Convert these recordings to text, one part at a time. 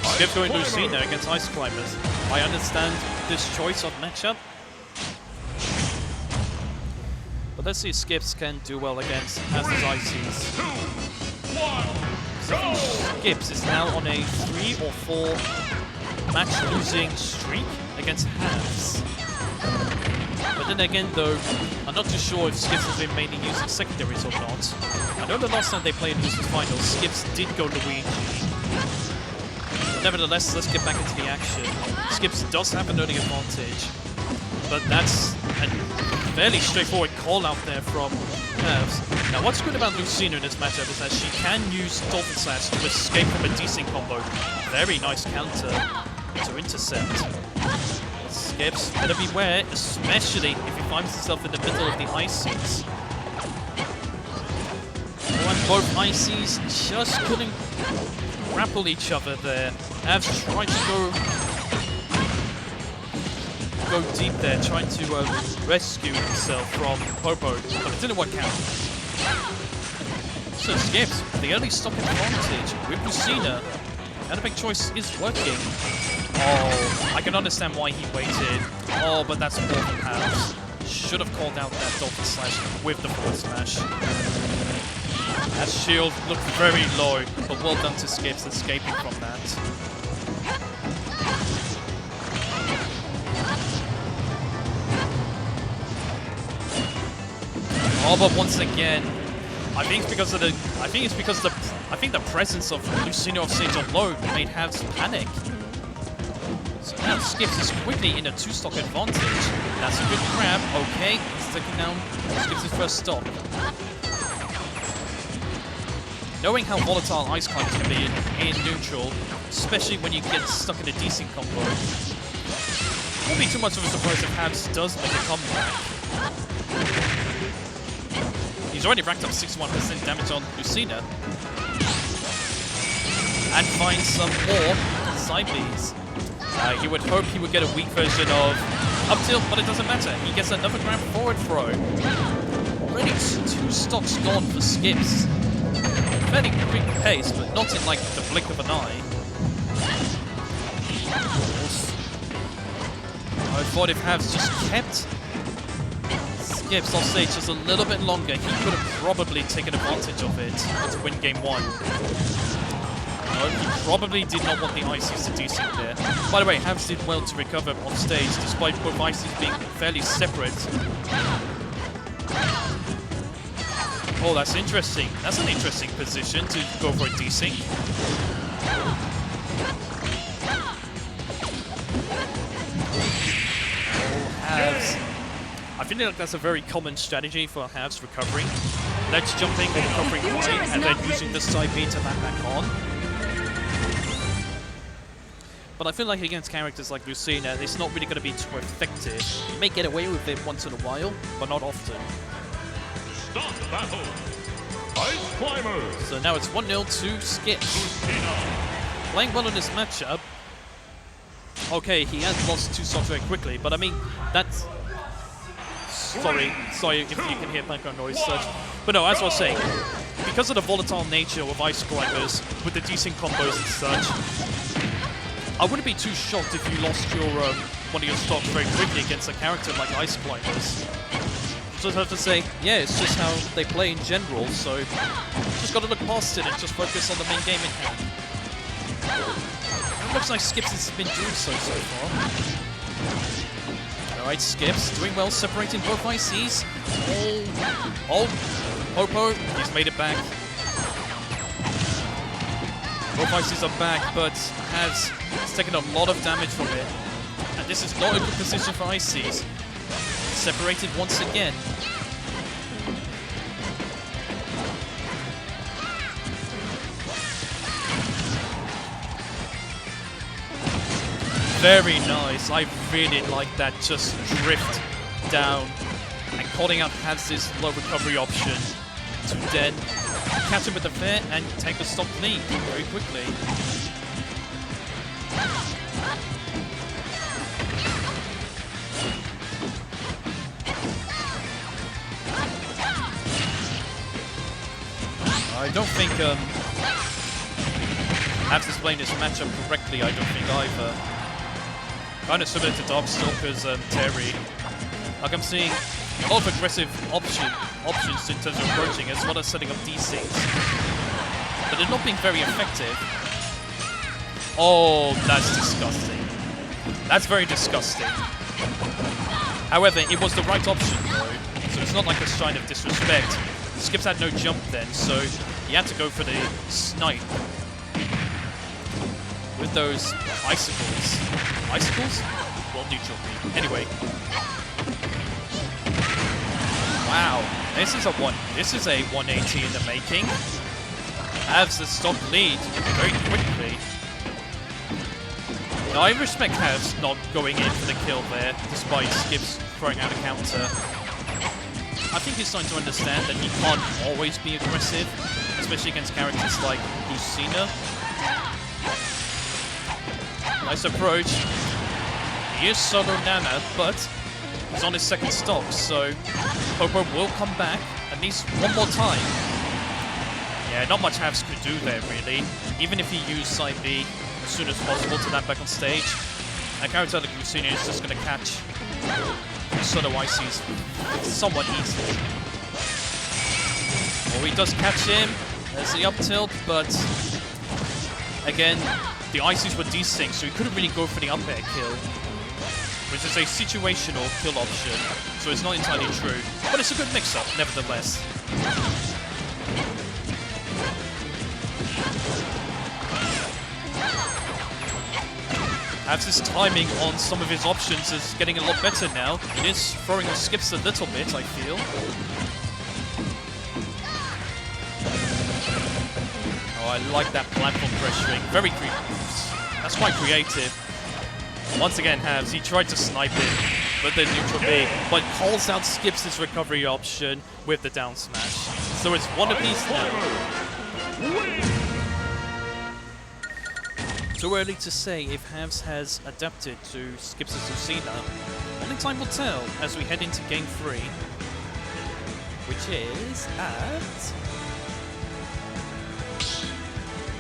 Skips going Lucina against Ice Climbers. I understand this choice of matchup. But let's see if Skips can do well against HAFZ's Ices. Skips is now on a 3 or 4 match losing streak against HAFZ. But then again though, I'm not too sure if Skips has been mainly using secondaries or not. I know the last time they played in Losers Finals, Skips did go Luigi. Nevertheless, let's get back into the action. Skips does have an early advantage, but that's a fairly straightforward call out there from HAFZ. Now what's good about Lucina in this matchup is that she can use Dolphin Slash to escape from a desync combo. Very nice counter to intercept. Skips, better beware, especially if he finds himself in the middle of the Ices. Oh, and both Ices just couldn't grapple each other there. HAFZ tried to go deep there, trying to rescue himself from Popo, but it didn't work out. So Skips, the early stock advantage with Lucina, and a big choice is working. Oh, I can understand why he waited. Oh, but that's poor from HAFZ. Should have called out that Dolphin Slash with the forward smash. That shield looked very low, but well done to Skips escaping from that. Oh, but once again, I think the presence of Lucina off stage on low made HAFZ panic. So now Skips is quickly in a 2-stock advantage. That's a good grab. Okay, he's taking down Skips' first stock. Knowing how volatile Ice Climbers can be in neutral, especially when you get stuck in a desync combo, won't be too much of a surprise if HAFZ does make a comeback. He's already racked up 61% damage on Lucina. And finds some more side Bs. He would hope he would get a weak version of up tilt, but it doesn't matter. He gets another grab forward throw. Already 2 stocks gone for Skips. Fairly quick pace, but not in like the blink of an eye. I thought if HAFZ just kept Skips off stage just a little bit longer, he could have probably taken advantage of it to win game 1. No, he probably did not want the Ices to desync there. By the way, HAFZ did well to recover on stage, despite both Ices being fairly separate. Oh, that's interesting. That's an interesting position to go for a desync. Oh, HAFZ. I feel like that's a very common strategy for HAFZ recovering. Ledge jumping or recovering high, and then using the side B to land back on. But I feel like against characters like Lucina, it's not really going to be too effective. You may get away with it once in a while, but not often. Start battle. Ice Climbers. So now it's 1-0 to Skips. Playing well in this matchup. Okay, he has lost 2 stocks very quickly, but I mean, that's... Sorry if you can hear background noise such. But no, as I was saying, because of the volatile nature of Ice Climbers, with the desync combos and such, I wouldn't be too shocked if you lost your one of your stocks very quickly against a character like Ice Climbers. Just have to say, yeah, it's just how they play in general, so just got to look past it and just focus on the main game in hand. It looks like Skips has been doing so far. Alright, Skips doing well, separating both Ices. Oh, Popo, he's made it back. Both Ices are back, but has taken a lot of damage from it. And this is not a good position for Ices. Separated once again. Very nice. I really like that just drift down and calling out HAFZ's low recovery option to then catch him with the fair and take the stop lead very quickly. I don't think HAFZ is playing this matchup correctly, I don't think either. Kind of similar to Darkstalker's Terry. Like I'm seeing a lot of aggressive options in terms of approaching as well as setting up DCs. But they're not being very effective. Oh, that's disgusting. That's very disgusting. However, it was the right option though, so it's not like a sign of disrespect. Skips had no jump then, so he had to go for the snipe. With those icicles. Icicles? Well, neutral beam. Anyway. Wow, this is a 180 in the making. HAFZ the stock lead very quickly. Now I respect HAFZ not going in for the kill there, despite Skips throwing out a counter. I think he's starting to understand that he can't always be aggressive, especially against characters like Lucina. Nice approach. He is solo Nana, but he's on his second stock, so Popo will come back at least one more time. Yeah, not much HAFZ could do there, really. Even if he used side B as soon as possible to land back on stage, a character like Lucina is just going to catch solo ICs somewhat easily. Well, he does catch him. There's the up tilt, but again, the ICs were desync, so he couldn't really go for the up air kill, which is a situational kill option, so it's not entirely true. But it's a good mix-up, nevertheless. HAFZ's timing on some of his options is getting a lot better now. It is throwing off Skips a little bit, I feel. Oh, I like that platform pressuring. Very that's quite creative. Once again, HAFZ, he tried to snipe it with the neutral B, but calls out Skips' recovery option with the down smash. So it's one apiece now. Too early to say if HAFZ has adapted to Skips' Lucina. Only time will tell as we head into Game 3, which is at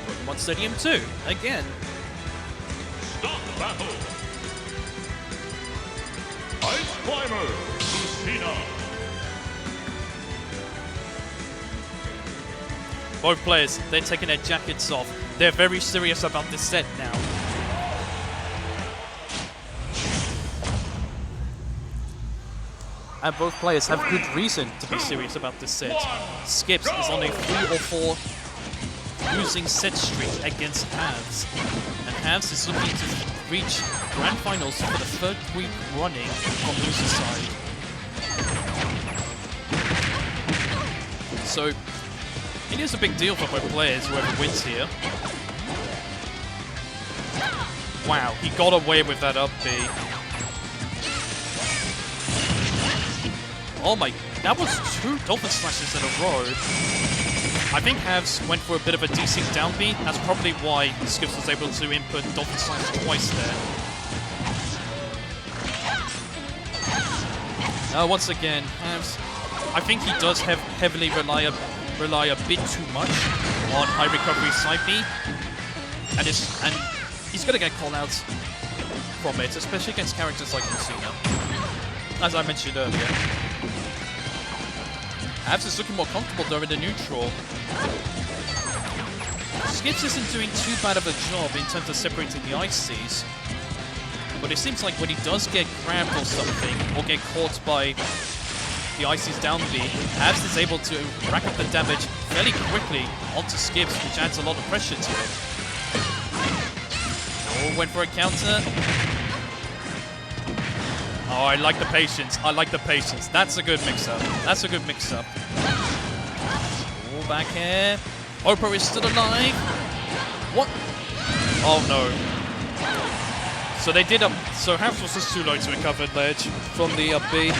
Pokemon Stadium 2, again. Stop battle! Ice Climber, Lucina. Both players, they're taking their jackets off. They're very serious about this set now. And both players have good reason to be serious about this set. Skips is on a 3 or 4 losing set streak against HAFZ. And HAFZ is looking to reach Grand Finals for the 3rd week running from loser side. So, it is a big deal for both players, whoever wins here. Wow, he got away with that up B. Oh my, that was 2 Dolphin Slashes in a row. I think HAFZ went for a bit of a desync down B. That's probably why Skips was able to input Dolphin Slash twice there. Once again, HAFZ, I think he does heavily rely a bit too much on high recovery side B, and he's gonna get call outs from it, especially against characters like Lucina, as I mentioned earlier. HAFZ is looking more comfortable though in the neutral. Skips isn't doing too bad of a job in terms of separating the ICs, but it seems like when he does get grabbed or something, or get caught by the IC's down B, HAFZ is able to rack up the damage fairly quickly onto Skips, which adds a lot of pressure to it. Oh, went for a counter. Oh, I like the patience. I like the patience. That's a good mix-up. That's a good mix-up. Oh, back here. Oppo is still alive. What? Oh, no. So they did so HAFZ was just too low to recover ledge from the up B.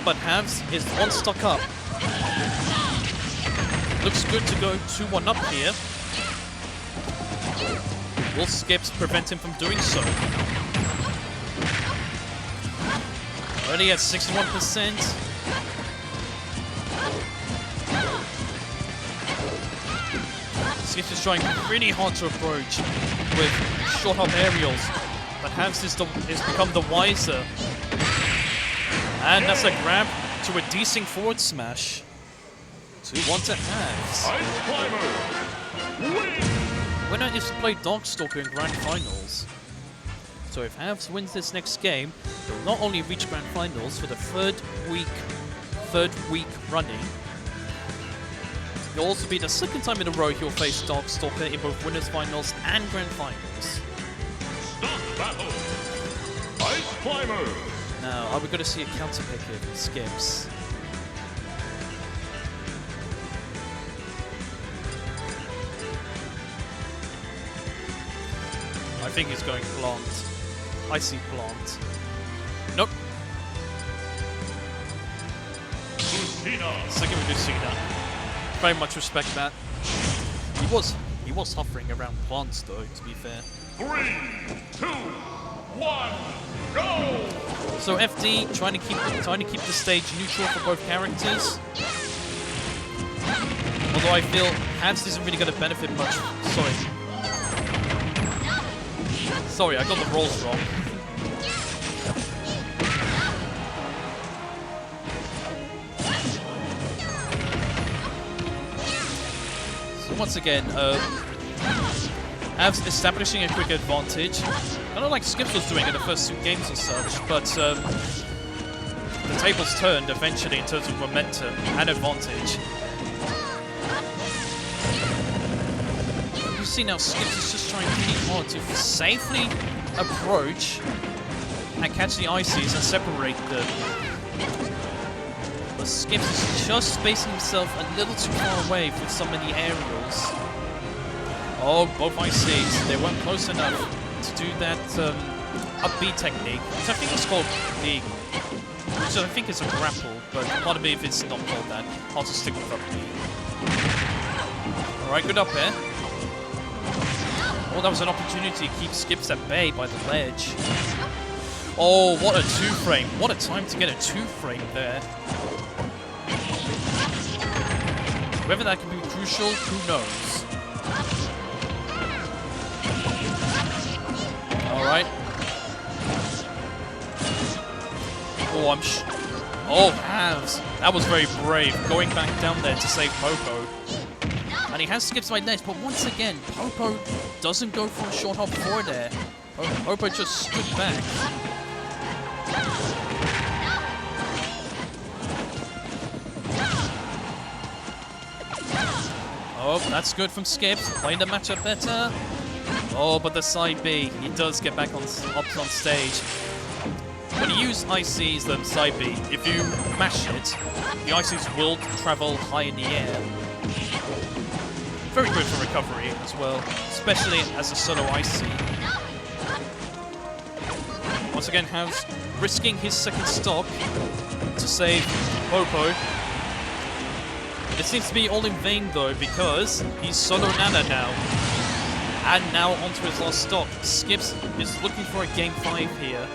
But HAFZ is 1 stock up. Looks good to go 2-1 up here. Will Skips prevent him from doing so? Already at 61%. Skips is trying really hard to approach with short hop aerials, but HAFZ is become the wiser. And that's a grab to a decent forward smash. 2-1 to HAFZ. Ice Climber. Win. Winner is to play Darkstalker in Grand Finals. So if HAFZ wins this next game, they'll not only reach Grand Finals for the third week running, it'll also be the second time in a row he'll face Darkstalker in both Winners Finals and Grand Finals. Stock battle. Ice Climber. Now, are we going to see a counter pick here from Skips? I think he's going plant. I see plant. Nope. Lucina. Second with Lucina. Very much respect that. He was hovering around plants though, to be fair. 3, 2, 1, go! So FD trying to keep the stage neutral for both characters. Although I feel HAFZ isn't really going to benefit much. Sorry, I got the rolls wrong. So once again, HAFZ establishing a quick advantage. Kind of like Skips was doing in the first 2 games or such, but the tables turned eventually in terms of momentum and advantage. You see now Skips is just trying really hard to safely approach and catch the ICs and separate them. But Skips is just spacing himself a little too far away with some of the aerials. Oh, both ICs, they weren't close enough to do that up B technique, which I think is called the... which I think is a grapple, but pardon me if it's not called that. I'll just stick with up B. Alright, good up air. Oh, that was an opportunity to keep Skips at bay by the ledge. Oh, what a 2-frame. What a time to get a 2-frame there. Whether that can be crucial, who knows. Alright. Oh, HAFZ. That was very brave, going back down there to save Popo. And he has Skips by ledge, but once again, Popo doesn't go for a short hop forward there. Popo just stood back. Oh, that's good from Skips, playing the matchup better. Oh, but the side B, he does get back up on stage. When you use ICs than side B, if you mash it, the ICs will travel high in the air. Very good for recovery as well, especially as a solo IC. Once again, HAFZ risking his second stock to save Popo. It seems to be all in vain though, because he's solo Nana now. And now onto his last stock. Skips is looking for a game 5 here.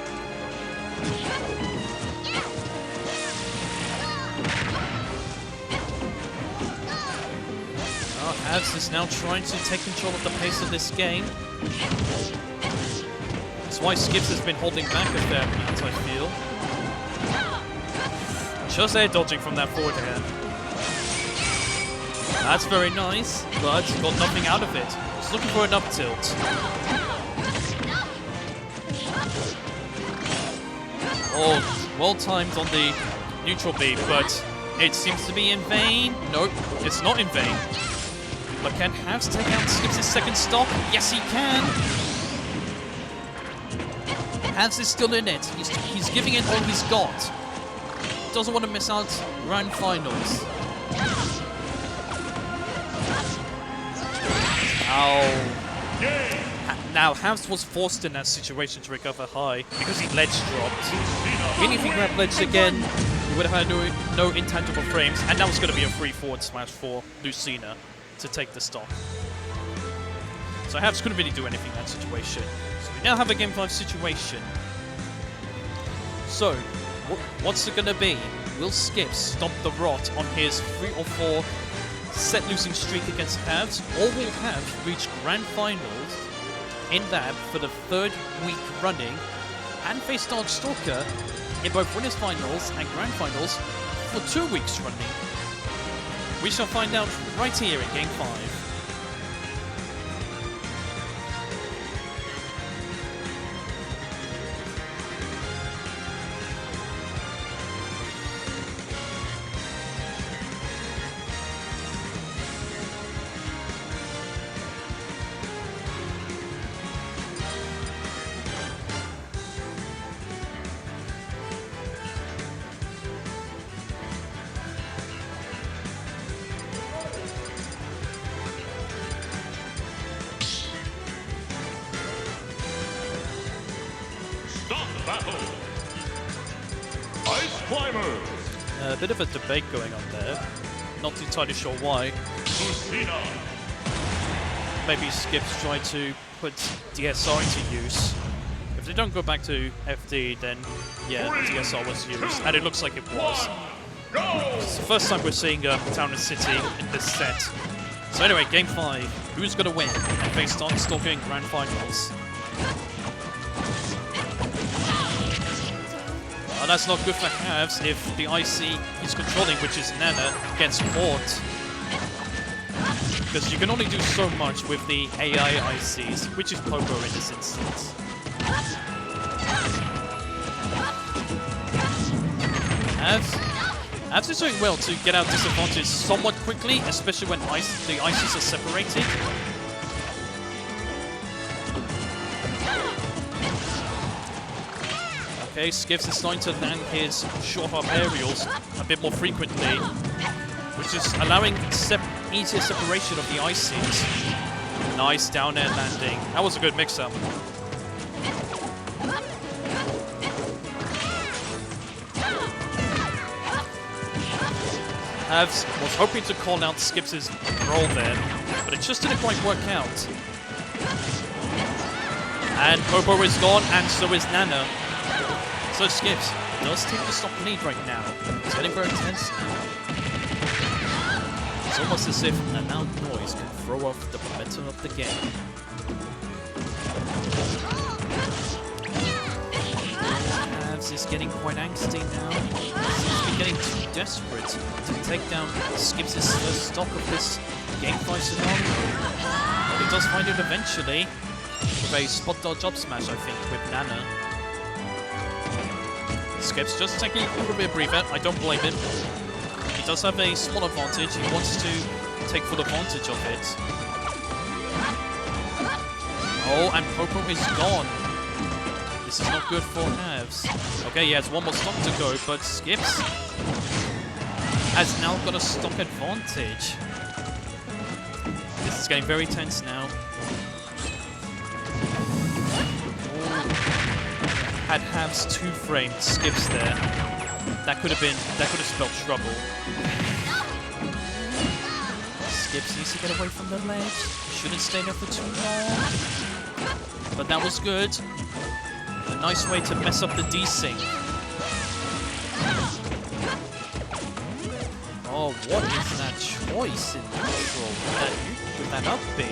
HAFZ is now trying to take control of the pace of this game. That's why Skips has been holding back a fair amount, I feel. Just air dodging from that forward air. That's very nice, but got nothing out of it. He's looking for an up tilt. Oh, well timed on the neutral B, but it seems to be in vain. Nope, it's not in vain. But can HAFZ take out Skips' second stop? Yes, he can. HAFZ is still in it. He's giving it all he's got. Doesn't want to miss out Grand Finals. Ow. Now, HAFZ was forced in that situation to recover high because he ledge dropped. Even if he grabbed ledge again, he would have had no intangible frames, and that was going to be a free forward smash for Lucina to take the stock. So HAFZ couldn't really do anything in that situation. So we now have a game 5 situation. So, what's it going to be? Will Skips stop the rot on his 3 or 4 set losing streak against HAFZ, or will HAFZ reach Grand Finals in that for the 3rd week running, and face Darkstalker in both Winners Finals and Grand Finals for 2 weeks running? We shall find out right here in Game 5. Battle. Ice Climber. A bit of a debate going on there. Not entirely sure why. Lucina. Maybe Skips try to put DSR into use. If they don't go back to FD, then yeah, DSR was used, and it looks like it was. It's the first time we're seeing Town and City in this set. So anyway, Game 5. Who's going to win and face Darkstalker in Grand Finals? And that's not good for HAFZ if the IC he's controlling, which is Nana, gets caught. Because you can only do so much with the AI ICs, which is Pogo in this instance. HAFZ is doing well to get out disadvantage somewhat quickly, especially when the ICs are separated. Okay, Skips is starting to land his short hop aerials a bit more frequently, which is allowing easier separation of the ICs. Nice down air landing. That was a good mix-up. HAFZ was hoping to call out Skips' roll there, but it just didn't quite work out. And Popo is gone, and so is Nana. So Skips does take the stock lead right now. It's getting very tense now. It's almost as if a loud noise can throw off the momentum of the game. HAFZ is getting quite angsty now. Seems to be getting too desperate to take down Skips' first stock of this Game 5 scenario. But he does find it eventually with a spot dodge up smash, I think, with Nana. Skips just taking a little bit of breather. I don't blame him. He does have a small advantage. He wants to take full advantage of it. Oh, and Popo is gone. This is not good for HAFZ. Okay, he has one more stock to go, but Skips has now got a stock advantage. This is getting very tense now. Had HAFZ 2-framed Skips there, that could have spelled trouble. Skips needs to get away from the ledge. Shouldn't stay there for too long. But that was good. A nice way to mess up the desync. Oh, what is that choice in neutral with that up B?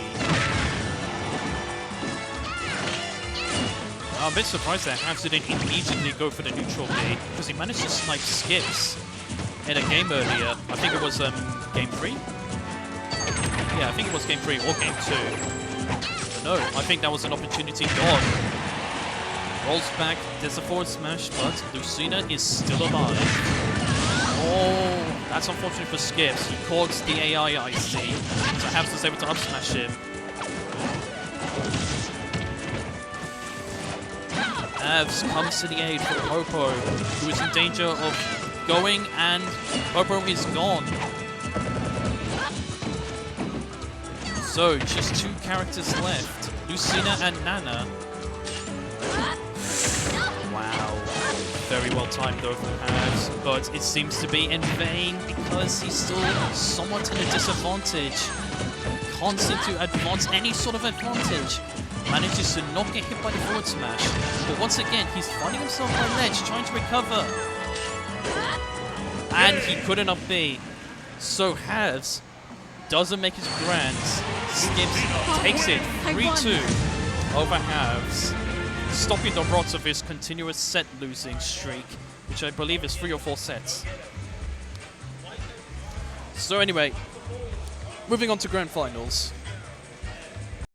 I'm a bit surprised that HAFZ didn't immediately go for the neutral B, because he managed to snipe Skips in a game earlier. I think it was game 3? Yeah, I think it was game 3 or game 2. But no, I think that was an opportunity gone. Rolls back, there's a forward smash, but Lucina is still alive. Oh, that's unfortunate for Skips. He caught the AI IC, so HAFZ was able to up smash him. HAFZ comes to the aid for Popo, who is in danger of going, and Popo is gone. So, just 2 characters left, Lucina and Nana. Wow, very well timed though from HAFZ, but it seems to be in vain because he's still somewhat in a disadvantage. Can't seem to advance any sort of advantage. Manages to not get hit by the forward smash, but once again he's finding himself by ledge, trying to recover, and he couldn't up B. So HAFZ doesn't make his grands. Skips, takes it 3-2 over HAFZ, stopping the rot of his continuous set losing streak, which I believe is 3 or 4 sets. So anyway, moving on to grand finals.